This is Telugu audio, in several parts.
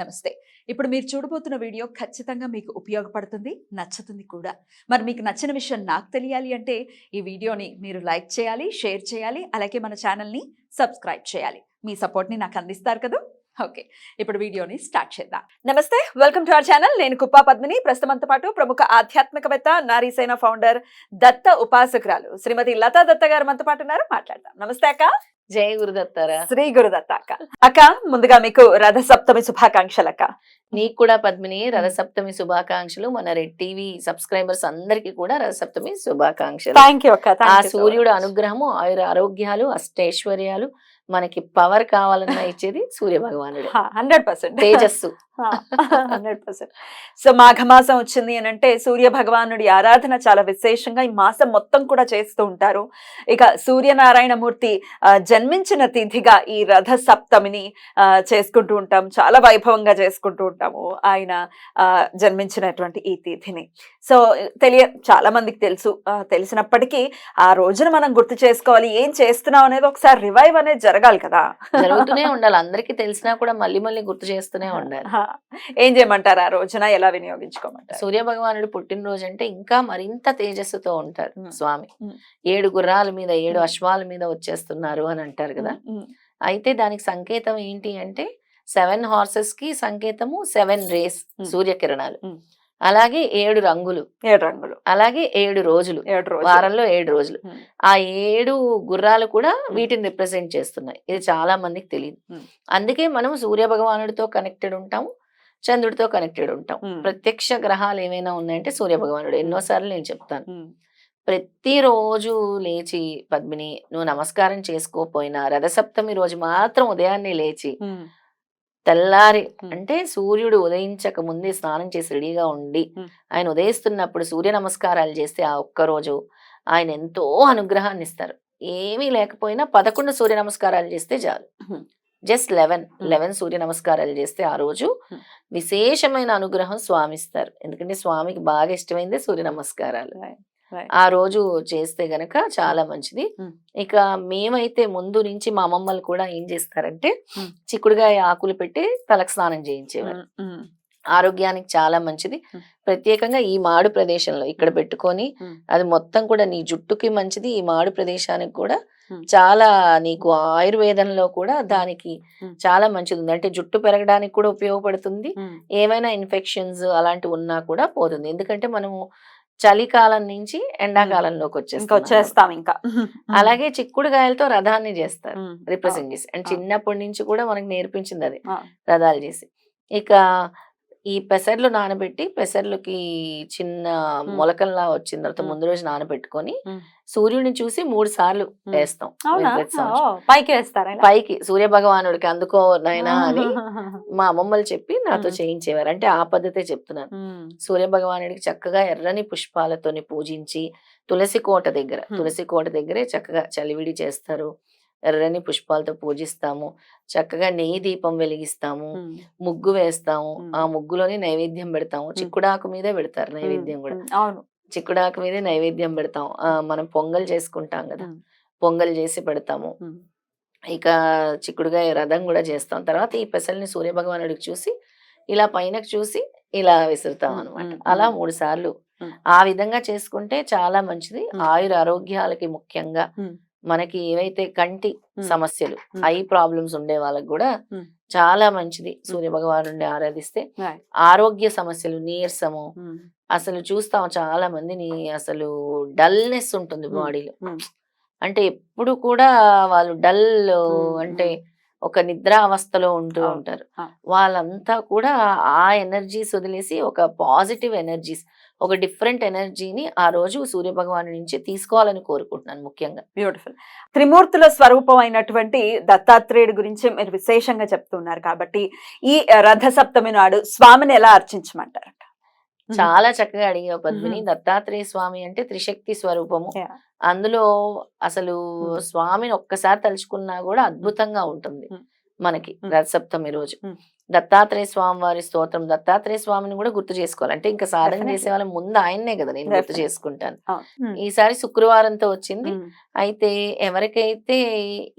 నమస్తే. ఇప్పుడు మీరు చూడబోతున్న వీడియో ఖచ్చితంగా మీకు ఉపయోగపడుతుంది, నచ్చుతుంది కూడా. మరి మీకు నచ్చిన విషయం నాకు తెలియాలి అంటే ఈ వీడియోని మీరు లైక్ చేయాలి, షేర్ చేయాలి, అలాగే మన ఛానల్ని సబ్స్క్రైబ్ చేయాలి. మీ సపోర్ట్ని నాకు అందిస్తారు కదా. ఓకే, ఇప్పుడు వీడియోని స్టార్ట్ చేద్దాం. నమస్తే, వెల్కమ్ టు అవర్ ఛానల్. నేను కుప్పా పద్మిని. ప్రస్తుతంతో పాటు ప్రముఖ ఆధ్యాత్మికవేత్త, నారీసేన ఫౌండర్, దత్త ఉపాసకురాలు శ్రీమతి లతా దత్త గారు మనతో పాటు ఉన్నారు. మాట్లాడదాం. నమస్తే అక్క. జై గురుదత్తారా. శ్రీ గురుదత్త అక్క. అక్క, ముందుగా మీకు రథ సప్తమి శుభాకాంక్షలు అక్క. నీకు కూడా పద్మిని రథసప్తమి శుభాకాంక్షలు. మన రెడ్ టీవీ సబ్స్క్రైబర్స్ అందరికి కూడా రథసప్తమి శుభాకాంక్షలు. థ్యాంక్ యూ అక్క. ఆ సూర్యుడు అనుగ్రహము, ఆయుర ఆరోగ్యాలు, అష్టైశ్వర్యాలు, మనకి పవర్ కావాలన్నా ఇచ్చేది సూర్య భగవానుడు. 100% తేజస్సు. 100%. సో మాఘమాసం వచ్చింది అని అంటే సూర్య భగవానుడి ఆరాధన చాలా విశేషంగా ఈ మాసం మొత్తం కూడా చేస్తూ ఉంటారు. ఇక సూర్యనారాయణమూర్తి జన్మించిన తిథిగా ఈ రథ సప్తమిని చేసుకుంటూ ఉంటాం. చాలా వైభవంగా చేసుకుంటూ ఉంటాము ఆయన జన్మించినటువంటి ఈ తిథిని. సో చాలా మందికి తెలుసు. తెలిసినప్పటికీ ఆ రోజున మనం గుర్తు చేసుకోవాలి, ఏం చేస్తున్నాం అనేది ఒకసారి రివైవ్ అనేది జరగాలి కదా. జరుగుతూనే ఉండాలి. అందరికీ తెలిసినా కూడా మళ్ళీ మళ్ళీ గుర్తు చేస్తూనే ఉండాలి. ఏం చేయమంటారు? ఆ రోజున ఎలా వినియోగించుకోమంటారు? సూర్య భగవానుడు పుట్టినరోజు అంటే ఇంకా మరింత తేజస్సుతో ఉంటారు స్వామి. 7 గుర్రాల మీద 7 అశ్వాల మీద వచ్చేస్తున్నారు అని అంటారు కదా. అయితే దానికి సంకేతం ఏంటి అంటే 7 హార్సెస్ కి సంకేతము 7 రేస్ సూర్యకిరణాలు, అలాగే 7 రంగులు, అలాగే 7 రోజులు, వారంలో 7 రోజులు. ఆ 7 గుర్రాలు కూడా వీటిని రిప్రజెంట్ చేస్తున్నాయి. ఇది చాలా మందికి తెలియదు. అందుకే మనం సూర్య భగవానుడితో కనెక్టెడ్ ఉంటాము, చంద్రుడితో కనెక్టెడ్ ఉంటాం. ప్రత్యక్ష గ్రహాలు ఏమైనా ఉన్నాయంటే సూర్య భగవానుడు. ఎన్నోసార్లు నేను చెప్తాను, ప్రతిరోజు లేచి పద్మిని నువ్వు నమస్కారం చేసుకోపోయినా రథసప్తమి రోజు మాత్రం ఉదయాన్నే లేచి తెల్లారి అంటే సూర్యుడు ఉదయించక ముందే స్నానం చేసి రెడీగా ఉండి ఆయన ఉదయిస్తున్నప్పుడు సూర్య నమస్కారాలు చేస్తే ఆ ఒక్కరోజు ఆయన ఎంతో అనుగ్రహాన్ని ఇస్తారు. ఏమీ లేకపోయినా 11 సూర్య నమస్కారాలు చేస్తే చాలు. జస్ట్ 11 సూర్య నమస్కారాలు చేస్తే ఆ రోజు విశేషమైన అనుగ్రహం స్వామి ఇస్తారు. ఎందుకంటే స్వామికి బాగా ఇష్టమైందే సూర్య నమస్కారాలు. ఆ రోజు చేస్తే గనక చాలా మంచిది. ఇక మేమైతే ముందు నుంచి మా అమ్మమ్మలు కూడా ఏం చేస్తారంటే చిక్కుడుగాయ ఆకులు పెట్టి తలకు స్నానం చేయించేవారు. ఆరోగ్యానికి చాలా మంచిది. ప్రత్యేకంగా ఈ మాడు ప్రదేశంలో ఇక్కడ పెట్టుకొని అది మొత్తం కూడా నీ జుట్టుకి మంచిది. ఈ మాడు ప్రదేశానికి కూడా చాలా నీకు ఆయుర్వేదంలో కూడా దానికి చాలా మంచిది ఉంది. అంటే జుట్టు పెరగడానికి కూడా ఉపయోగపడుతుంది. ఏమైనా ఇన్ఫెక్షన్స్ అలాంటివి ఉన్నా కూడా పోతుంది. ఎందుకంటే మనము చలికాలం నుంచి ఎండాకాలంలోకి వచ్చేస్తాం. ఇంకా అలాగే చిక్కుడుగాయలతో రథాన్ని చేస్తారు, రిప్రజెంట్ చేసి. అండ్ చిన్నప్పటి నుంచి కూడా మనకు నేర్పించింది అది, రథాలు చేసి. ఇక ఈ పెసర్లు నానబెట్టి, పెసర్లకి చిన్న మొలకల్లా వచ్చిన తర్వాత ముందు రోజు నానబెట్టుకొని సూర్యుడిని చూసి 3 సార్లు వేస్తాం. పైకి వేస్తారా? పైకి సూర్య భగవానుడికి అందుకో నాయనా అని మా అమ్మమ్మలు చెప్పి నాతో చేయించేవారు. అంటే ఆ పద్ధతే చెప్తున్నాను. సూర్య భగవానుడికి చక్కగా ఎర్రని పుష్పాలతోని పూజించి తులసి కోట దగ్గరే చక్కగా చలివిడి చేస్తారు. ఎర్రని పుష్పాలతో పూజిస్తాము. చక్కగా నెయ్యి దీపం వెలిగిస్తాము, ముగ్గు వేస్తాము. ఆ ముగ్గులోనే నైవేద్యం పెడతాము. చిక్కుడాకు మీదే పెడతారు నైవేద్యం కూడా. చిక్కుడాకు మీదే నైవేద్యం పెడతాం. మనం పొంగల్ చేసుకుంటాం కదా, పొంగల్ చేసి పెడతాము. ఇక చిక్కుడుగాయ రథం కూడా చేస్తాం. తర్వాత ఈ పెసల్ని సూర్య భగవానుడికి చూసి ఇలా పైనకు చూసి ఇలా విసురుతాం అనమాట. అలా 3 సార్లు ఆ విధంగా చేసుకుంటే చాలా మంచిది. ఆయుర ఆరోగ్యాలకి ముఖ్యంగా మనకి ఏవైతే కంటి సమస్యలు, ఐ ప్రాబ్లమ్స్ ఉండే వాళ్ళకి కూడా చాలా మంచిది సూర్య భగవానుడిని ఆరాధిస్తే. ఆరోగ్య సమస్యలు, నీరసము, అసలు చూస్తాం చాలా మందిని అసలు డల్నెస్ ఉంటుంది బాడీలో. అంటే ఎప్పుడు కూడా వాళ్ళు డల్, అంటే ఒక నిద్రావస్థలో ఉంటూ ఉంటారు. వాళ్ళంతా కూడా ఆ ఎనర్జీస్ వదిలేసి ఒక పాజిటివ్ ఎనర్జీస్, ఒక డిఫరెంట్ ఎనర్జీని ఆ రోజు సూర్య భగవాను నుంచి తీసుకోవాలని కోరుకుంటున్నాను ముఖ్యంగా. బ్యూటిఫుల్. త్రిమూర్తుల స్వరూపం అయినటువంటి దత్తాత్రేయుడి గురించి మీరు విశేషంగా చెప్తున్నారు కాబట్టి ఈ రథ సప్తమి నాడు స్వామిని ఎలా అర్చించమంటారు? చాలా చక్కగా అడిగావు పద్మిని. దత్తాత్రేయ స్వామి అంటే త్రిశక్తి స్వరూపము. అందులో అసలు స్వామిని ఒక్కసారి తలుచుకున్నా కూడా అద్భుతంగా ఉంటుంది. మనకి రథసప్తమి రోజు దత్తాత్రేయ స్వామి వారి స్తోత్రం, దత్తాత్రేయ స్వామిని కూడా గుర్తు చేసుకోవాలి. అంటే ఇంకా సాధన చేసే వాళ్ళ ముందు ఆయన్నే కదా నేను గుర్తు చేసుకుంటాను. ఈసారి శుక్రవారంతో వచ్చింది. అయితే ఎవరికైతే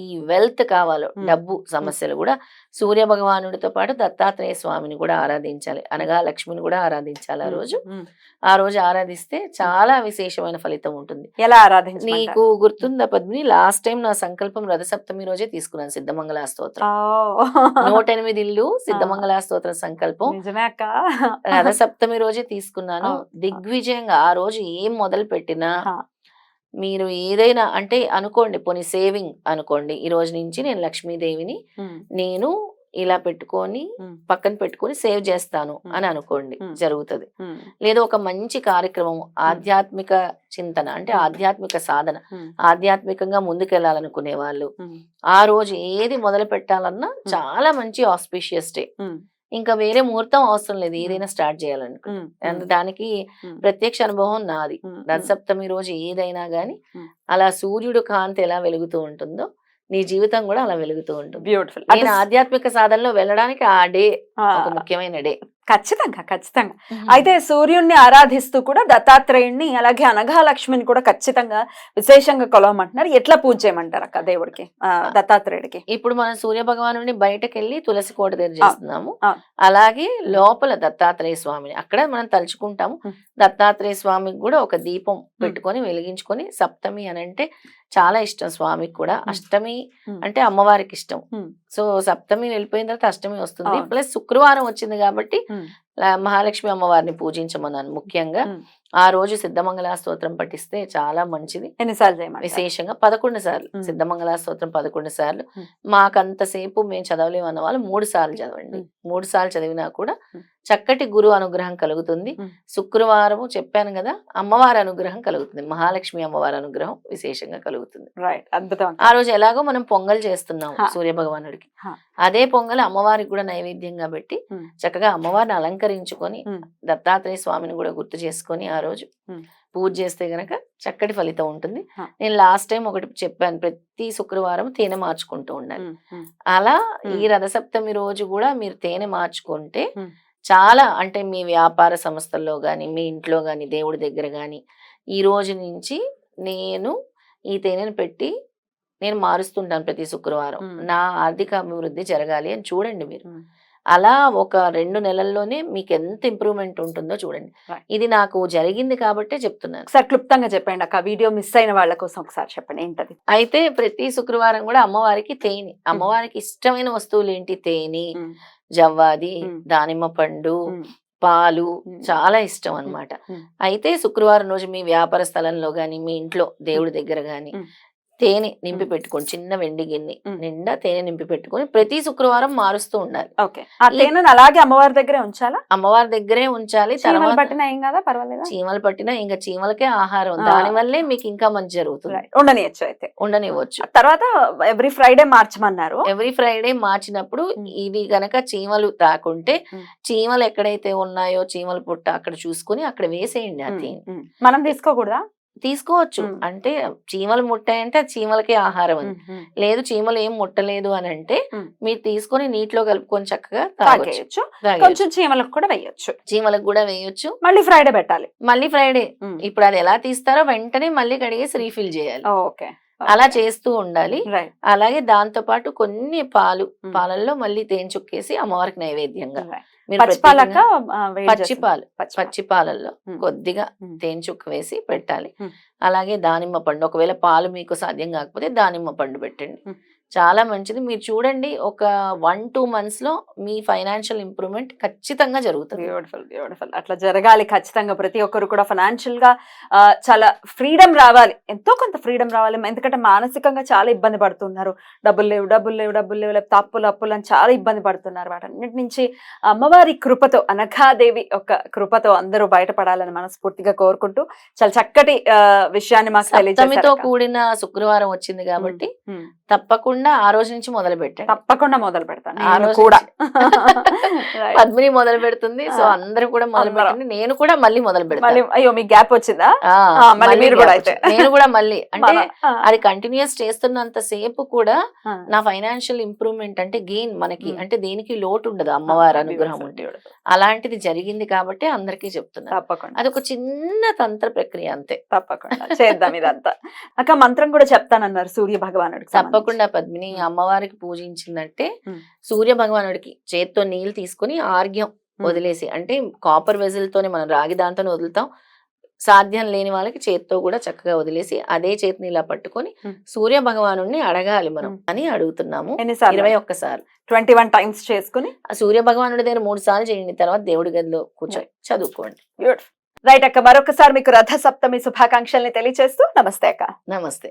ఈ వెల్త్ కావాలో, డబ్బు సమస్యలు కూడా సూర్య భగవానుడితో పాటు దత్తాత్రేయ స్వామిని కూడా ఆరాధించాలి, అనగా లక్ష్మిని కూడా ఆరాధించాలి. ఆ రోజు ఆరాధిస్తే చాలా విశేషమైన ఫలితం ఉంటుంది. ఎలా ఆరాధించాలి? నీకు గుర్తుందా పద్మిని, లాస్ట్ టైం నా సంకల్పం రథసప్తమి రోజే తీసుకున్నాను సిద్ధమంగళ స్తోత్రం. 108 ఇల్లు సిద్ధమంగళ స్తోత్రం సంకల్పం రథసప్తమి రోజే తీసుకున్నాను. దిగ్విజయంగా ఆ రోజు ఏం మొదలు పెట్టినా మీరు ఏదైనా అంటే అనుకోండి, పోనీ సేవింగ్ అనుకోండి, ఈ రోజు నుంచి నేను లక్ష్మీదేవిని నేను ఇలా పెట్టుకొని పక్కన పెట్టుకొని సేవ్ చేస్తాను అని అనుకోండి, జరుగుతుంది. లేదా ఒక మంచి కార్యక్రమం, ఆధ్యాత్మిక చింతన అంటే ఆధ్యాత్మిక సాధన, ఆధ్యాత్మికంగా ముందుకెళ్లాలనుకునే వాళ్ళు ఆ రోజు ఏది మొదలు పెట్టాలన్నా చాలా మంచి ఆస్పిషియస్ డే. ఇంకా వేరే ముహూర్తం అవసరం లేదు, ఏదైనా స్టార్ట్ చేయాలనుకుంటే. దానికి ప్రత్యక్ష అనుభవం నాది. రథసప్తమి రోజు ఏదైనా గాని అలా సూర్యుడు కాంతి ఎలా వెలుగుతూ ఉంటుందో నీ జీవితం కూడా అలా వెలుగుతూ ఉంటుంది. బ్యూటిఫుల్. నేను ఆధ్యాత్మిక సాధనలో వెళ్ళడానికి ఆ డే ఒక ముఖ్యమైన డే. ఖచ్చితంగా ఖచ్చితంగా. అయితే సూర్యుడిని ఆరాధిస్తూ కూడా దత్తాత్రేయుడిని అలాగే అనఘాలక్ష్మిని కూడా ఖచ్చితంగా విశేషంగా కొలవమంటున్నారు. ఎట్లా పూజ చేయమంటారు అక్క దేవుడికి, దత్తాత్రేయుడికి? ఇప్పుడు మనం సూర్య భగవానుడిని బయటకు వెళ్ళి తులసి కోట దగ్గర చేస్తున్నాము, అలాగే లోపల దత్తాత్రేయ స్వామిని అక్కడ మనం తలుచుకుంటాము. దత్తాత్రేయ స్వామికి కూడా ఒక దీపం పెట్టుకొని వెలిగించుకొని, సప్తమి అని అంటే చాలా ఇష్టం స్వామికి కూడా, అష్టమి అంటే అమ్మవారికి ఇష్టం. సో సప్తమి వెళ్ళిపోయిన తర్వాత అష్టమి వస్తుంది, ప్లస్ శుక్రవారం వచ్చింది కాబట్టి మహాలక్ష్మి అమ్మవారిని పూజించమన్నాను. ముఖ్యంగా ఆ రోజు సిద్ధమంగళ స్తోత్రం పఠిస్తే చాలా మంచిది. ఎన్నిసార్లు చేయమంటారు? విశేషంగా 11 సార్లు సిద్ధమంగళ స్తోత్రం 11 సార్లు. మాకంతసేపు మేము చదవలేము అన్న వాళ్ళు 3 సార్లు చదవండి. 3 సార్లు చదివినా కూడా చక్కటి గురు అనుగ్రహం కలుగుతుంది. శుక్రవారము చెప్పాను కదా, అమ్మవారి అనుగ్రహం కలుగుతుంది, మహాలక్ష్మి అమ్మవారి అనుగ్రహం విశేషంగా కలుగుతుంది. అద్భుతం. ఆ రోజు ఎలాగో మనం పొంగల్ చేస్తున్నాం సూర్య భగవానుడికి, అదే పొంగల్ అమ్మవారికి కూడా నైవేద్యంగా పెట్టి చక్కగా అమ్మవారిని అలంకరించుకొని దత్తాత్రేయ స్వామిని కూడా గుర్తు చేసుకొని ఆ రోజు పూజ చేస్తే గనక చక్కటి ఫలితం ఉంటుంది. నేను లాస్ట్ టైం ఒకటి చెప్పాను, ప్రతి శుక్రవారం తేనె మార్చుకుంటూ ఉండాలి. అలా ఈ రథసప్తమి రోజు కూడా మీరు తేనె మార్చుకుంటే చాలా, అంటే మీ వ్యాపార సంస్థల్లో గాని, మీ ఇంట్లో గాని, దేవుడి దగ్గర గాని, ఈ రోజు నుంచి నేను ఈ తేనెను పెట్టి నేను మారుస్తుంటాను ప్రతి శుక్రవారం, నా ఆర్థిక అభివృద్ధి జరగాలి అని చూడండి మీరు. అలా ఒక 2 నెలల్లోనే మీకు ఎంత ఇంప్రూవ్మెంట్ ఉంటుందో చూడండి. ఇది నాకు జరిగింది కాబట్టే చెప్తున్నాను. ఒకసారి క్లుప్తంగా చెప్పండి అక్క, వీడియో మిస్ అయిన వాళ్ళ కోసం ఒకసారి చెప్పండి ఏంటది. అయితే ప్రతి శుక్రవారం కూడా అమ్మవారికి తేనె, అమ్మవారికి ఇష్టమైన వస్తువులు ఏంటి, తేనె, జవ్వాది, దానిమ్మ పండు, పాలు చాలా ఇష్టం అన్నమాట. అయితే శుక్రవారం రోజు మీ వ్యాపార స్థలంలో గాని, మీ ఇంట్లో దేవుడి దగ్గర గాని తేనె నింపి పెట్టుకోండి, చిన్న వెండి గిన్నె నిండా తేనె నింపి పెట్టుకొని ప్రతి శుక్రవారం మారుస్తూ ఉండాలి. ఆ తేనెను అలాగే అమ్మవారి దగ్గరే ఉంచాలా? అమ్మవారి దగ్గరే ఉంచాలి. చీమలు పట్టినా ఏం కదా, పర్వాలేదు. చీమలు పట్టినా ఇంకా చీమలకే ఆహారం, దాని వల్లే మీకు ఇంకా మంచి జరుగుతుంది. ఉండనియచ్చు, అయితే ఉండనివ్వచ్చు. తర్వాత ఎవ్రీ ఫ్రైడే మార్చమన్నారు. ఎవ్రీ ఫ్రైడే మార్చినప్పుడు ఇవి గనక చీమలు తాకుంటే, చీమలు ఎక్కడైతే ఉన్నాయో చీమల పుట్ట అక్కడ చూసుకుని అక్కడ వేసేయండి ఆ తేనె. మనం తీసుకోకూడదా? తీసుకోవచ్చు. అంటే చీమలు ముట్టాయంటే అది చీమలకే ఆహారం అని, లేదు చీమలు ఏం ముట్టలేదు అని అంటే మీరు తీసుకొని నీటిలో కలుపుకొని చక్కగా తాగొచ్చు. కొంచెం చీమలకు కూడా వేయొచ్చు, చీమలకు కూడా వేయొచ్చు. మళ్ళీ ఫ్రైడే పెట్టాలి. మళ్ళీ ఫ్రైడే ఇప్పుడు అది ఎలా తీస్తారో వెంటనే మళ్ళీ కడిగేసి రీఫిల్ చేయాలి. అలా చేస్తూ ఉండాలి. అలాగే దాంతో పాటు కొన్ని పాలల్లో మళ్ళీ తేనె చుక్కేసి అమ్మవారికి నైవేద్యంగా, పచ్చి పాలల్లో కొద్దిగా తేనె చుక్క వేసి పెట్టాలి. అలాగే దానిమ్మ పండు, ఒకవేళ పాలు మీకు సాధ్యం కాకపోతే దానిమ్మ పండు పెట్టండి, చాలా మంచిది. మీరు చూడండి ఒక 1-2 months లో మీ ఫైనాన్షియల్ ఇంప్రూవ్మెంట్ ఖచ్చితంగా జరుగుతుంది. Beautiful beautiful. అట్లా జరగాలి ఖచ్చితంగా. ప్రతి ఒక్కరు కూడా ఫైనాన్షియల్ గా చాలా ఫ్రీడమ్ రావాలి, ఎంతో కొంత ఫ్రీడమ్ రావాలి. ఎందుకంటే మానసికంగా చాలా ఇబ్బంది పడుతున్నారు, డబ్బులు లేవు డబ్బులు లేవు డబ్బులు లేవు, లేకపోతే అప్పులు అని చాలా ఇబ్బంది పడుతున్నారు. వాటన్నిటి నుంచి అమ్మవారి కృపతో, అనఘాదేవి ఒక కృపతో అందరూ బయటపడాలని మనస్ఫూర్తిగా కోరుకుంటూ చాలా చక్కటి విషయాన్ని మాకు తెలియజేశారు. కూడిన శుక్రవారం వచ్చింది కాబట్టి తప్పకుండా తప్పకుండా ఆ రోజు నుంచి మొదలు పెట్టండి. తప్పకుండా మొదలు పెడతాను ఆ నేను రోజు కూడా. Right. పద్మిని మొదలు పెడుతుంది, సో అందరూ కూడా మొదలు అందరం. పెట్టండి. నేను కూడా మళ్ళీ మొదలు మళ్ళీ పెడతాను. అయ్యో మీకు గ్యాప్ వచ్చిందా? ఆ, మళ్ళీ మళ్ళీ మీరు కూడా gap అయితే. వచ్చింది. నేను కూడా మళ్ళీ అంటే మన- ఆ, అది కంటిన్యూస్ చేస్తున్నంత సేపు కూడా ఆ, నా ఫైనాన్షియల్ ఇంప్రూవ్మెంట్ అంటే గెయిన్ మనకి, ఉమ్. అంటే దేనికి లోటు ఉండదు అమ్మవారి ఆ, అనుగ్రహం beautiful, ఉంటే. beautiful. అలాంటిది జరిగింది కాబట్టి అందరికీ చెప్తున్నాను. తప్పకుండా అదొక చిన్న తంత్ర ప్రక్రియ అంతే. తప్పకుండా చేద్దాం ఇదంతా. అక్క మంత్రం కూడా చెప్తానన్నారు సూర్య భగవానుడికి సంబంధించి. తప్పకుండా పద్మిని అమ్మవారికి పూజించిందంటే ఉమ్. సూర్య భగవానుడికి చేత్తో నీళ్ళు తీసుకుని ఆర్ఘ్యం వదిలేసి, అంటే కాపర్ వెజిల్ తోనే మనం రాగి దాంతో వదులుతాం, సాధ్యం లేని వాళ్ళకి చేత్తో కూడా చక్కగా వదిలేసి అదే చేతిని ఇలా పట్టుకొని సూర్య భగవాను అడగాలి మనం అని అడుగుతున్నాము. ఎన్నిసార్లు? 21 సార్లు 21 టైమ్స్ చేసుకుని ఆ సూర్య భగవానుడి దగ్గర 3 సార్లు చేయండి, తర్వాత దేవుడి గదిలో కూర్చొని చదువుకోండి. రైట్ అక్క, మరొకసారి మీకు రథ సప్తమి శుభాకాంక్షల్ని తెలియజేస్తూ నమస్తే అక్క. నమస్తే.